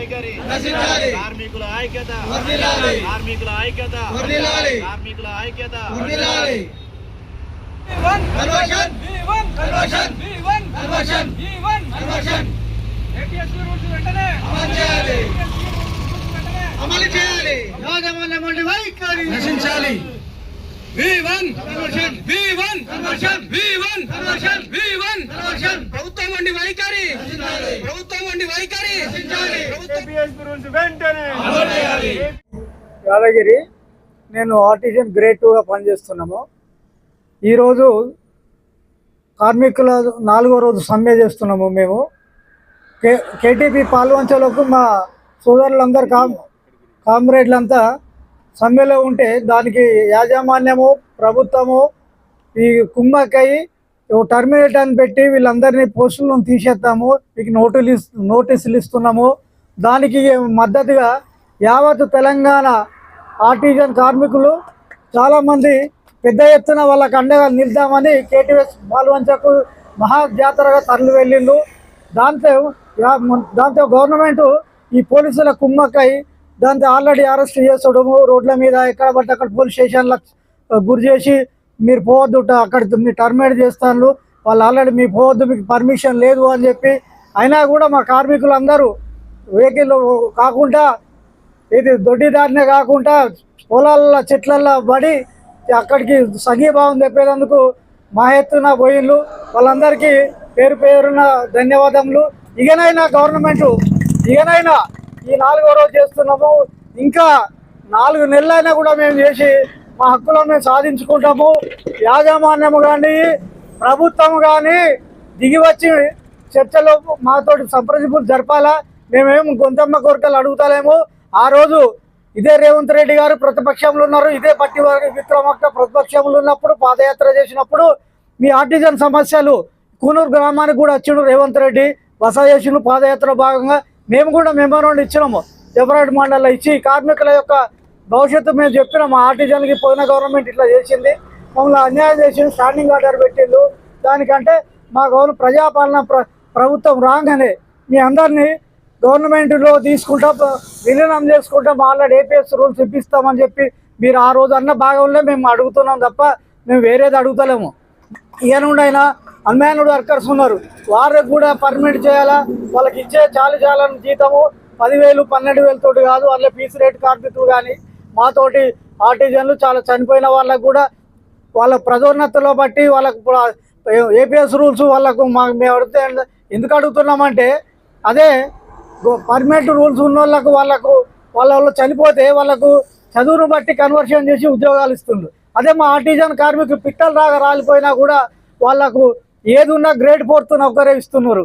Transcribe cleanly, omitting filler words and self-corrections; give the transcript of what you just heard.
వైఖరి కార్మికుల ఐక్యత కార్మికుల ఐక్యత కార్మికుల ఐక్యత అమలు చేయాలి. యాజమాన్య మండలి వైఖరి నశించాలి. ప్రభుత్వం వండి వైఖరి యాదగిరి నేను ఆర్టిజన్ గ్రేడ్ 2గా పనిచేస్తున్నాము. ఈరోజు కార్మికుల 4వ రోజు సమ్మె చేస్తున్నాము. మేము కేటీపీ పాల్వంచలకు మా సోదరులందరూ కామ్రేడ్లంతా సమ్మెలో ఉంటే దానికి యాజమాన్యము ప్రభుత్వము ఈ కుమ్మక్కై టర్మినేట్ అని పెట్టి వీళ్ళందరినీ పోస్టులను తీసేస్తాము, మీకు నోటీసులు ఇస్తున్నాము. దానికి మద్దతుగా యావత్ తెలంగాణ ఆర్టిజన్ కార్మికులు చాలామంది పెద్ద ఎత్తున వాళ్ళకు అండగా నిలుద్దామని కేటీఎస్ పాల్వంచకు మహాజాతరగా తరలి వెళ్ళిండు. దాంతో గవర్నమెంట్ ఈ పోలీసుల కుమ్మక్కై దాంతో ఆల్రెడీ అరెస్ట్ చేసడము, రోడ్ల మీద ఎక్కడ పడితే అక్కడ పోలీస్ స్టేషన్లకు గురి చేసి మీరు పోవద్దు, అక్కడ మీరు టర్మినేట్ చేస్తాను, వాళ్ళు ఆల్రెడీ మీ పోవద్దు, మీకు పర్మిషన్ లేదు అని చెప్పి అయినా కూడా మా కార్మికులందరూ వెహికల్ కాకుండా ఇది దొడ్డిదారినే కాకుండా పొలాల చెట్లల్లో పడి అక్కడికి సంఘీభావం చెప్పేందుకు మా ఎత్తున పోయిళ్ళు. వాళ్ళందరికీ పేరు పేరున ధన్యవాదములు. ఇకనైనా గవర్నమెంట్ ఇకనైనా ఈ 4వ రోజు చేస్తున్నాము, ఇంకా 4 నెలలైనా కూడా మేము చేసి మా హక్కులను మేము సాధించుకుంటాము. యాజమాన్యము కానీ ప్రభుత్వం కానీ దిగి వచ్చి చర్చలో మాతోటి సంప్రదింపులు జరపాలా. మేమేం గొంతమ్మ కోరికలు అడుగుతలేము. ఆ రోజు ఇదే రేవంత్ రెడ్డి గారు ప్రతిపక్షంలో ఉన్నారు, ఇదే పట్టి విక్రమక్క ప్రతిపక్షంలో ఉన్నప్పుడు పాదయాత్ర చేసినప్పుడు మీ ఆర్టిజన్ సమస్యలు కూనూరు గ్రామానికి కూడా వచ్చిండు రేవంత్ రెడ్డి, బస చేసిండు. పాదయాత్ర భాగంగా మేము కూడా మెమోరాండం ఇచ్చినాము, జబరాడ్ మండలిలో ఇచ్చి కార్మికుల యొక్క భవిష్యత్తు మేము చెప్పినాము. ఆర్టిజన్కి పోయిన గవర్నమెంట్ ఇట్లా చేసింది, మమ్మల్ని అన్యాయం చేసింది, స్టాండింగ్ ఆర్డర్ పెట్టిండు. దానికంటే మా ప్రజాపాలన ప్రభుత్వం రాగానే మీ అందరినీ గవర్నమెంట్లో తీసుకుంటా విలీనం చేసుకుంటాం, ఆల్రెడీ ఏపీఎస్ రూల్స్ ఇప్పిస్తామని చెప్పి మీరు ఆ రోజు అన్న భాగంలో మేము అడుగుతున్నాం తప్ప మేము వేరేది అడుగుతలేము. ఈయనుడైనా అన్మ్యాన్డ్ వర్కర్స్ ఉన్నారు, వారికి కూడా పర్మిట్ చేయాలా, వాళ్ళకి ఇచ్చే చాలని జీతము 10,000 12,000 తోటి కాదు. వాళ్ళ పీస్ రేట్ కార్మికులు కానీ మాతోటి ఆర్టిజన్లు చాలా చనిపోయిన వాళ్ళకు కూడా వాళ్ళ ప్రజోన్నతలో బట్టి వాళ్ళకు ఏపీఎస్ రూల్స్ వాళ్ళకు మేము అడిగితే ఎందుకు అడుగుతున్నామంటే అదే పర్మనెంట్ రూల్స్ ఉన్న వాళ్ళకు చనిపోతే వాళ్ళకు చదువును బట్టి కన్వర్షన్ చేసి ఉద్యోగాలు ఇస్తుండ్రు. అదే మా ఆర్టిజన్ కార్మికులు పిట్టలు రాలిపోయినా కూడా వాళ్ళకు ఏది ఉన్నా గ్రేడ్ 4 నౌకరే ఇస్తున్నారు.